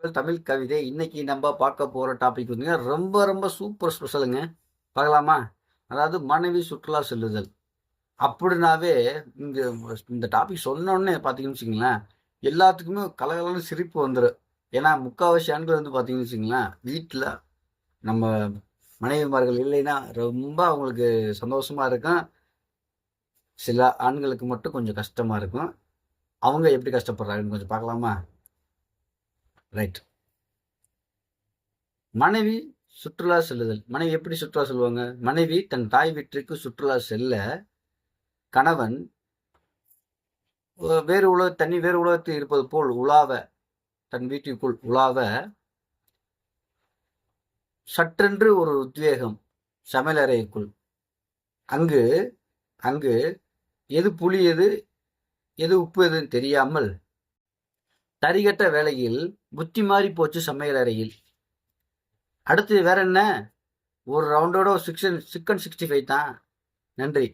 உங்கள் தமிழ் கவிதை. இன்னைக்கு நம்ம பார்க்க போற டாபிக் வந்து ரொம்ப ரொம்ப சூப்பர் ஸ்பெஷலுங்க. பார்க்கலாமா? அதாவது மனைவி சுற்றுலா செல்லுதல். அப்படின்னாவே இந்த இந்த டாபிக் சொன்னோடனே பார்த்தீங்கன்னு வச்சுங்களேன், எல்லாத்துக்குமே கலகலன்னு சிரிப்பு வந்துடும். ஏன்னா முக்காவாசி ஆண்கள் வந்து பார்த்தீங்கன்னு வச்சுங்களேன், வீட்டில் நம்ம மனைவிமார்கள் இல்லைன்னா ரொம்ப அவங்களுக்கு சந்தோஷமா இருக்கும். சில ஆண்களுக்கு மட்டும் கொஞ்சம் கஷ்டமா இருக்கும். அவங்க எப்படி கஷ்டப்படுறாங்கன்னு கொஞ்சம் பார்க்கலாமா? ரைட். மனைவி சுற்றுலா செல்லுதல். மனைவி எப்படி சுற்றுலா செல்வாங்க? மனைவி தன் தாய் வீட்டிற்கு சுற்றுலா செல்ல, கணவன் வேறு வேறு உலகத்தில் இருப்பது போல் உலாவ, தன் வீட்டிற்குள் உலாவ, சற்றென்று ஒரு உத்வேகம் சமையலறைக்குள். அங்கு அங்கு எது புளி எது, எது உப்பு எதுன்னு தெரியாமல், தரிகட்ட வேளையில் புத்தி மாறி போச்சு சமையலறையில். அடுத்து வேற என்ன? ஒரு ரவுண்டோட சிக்கன் 65 தான். நன்றி.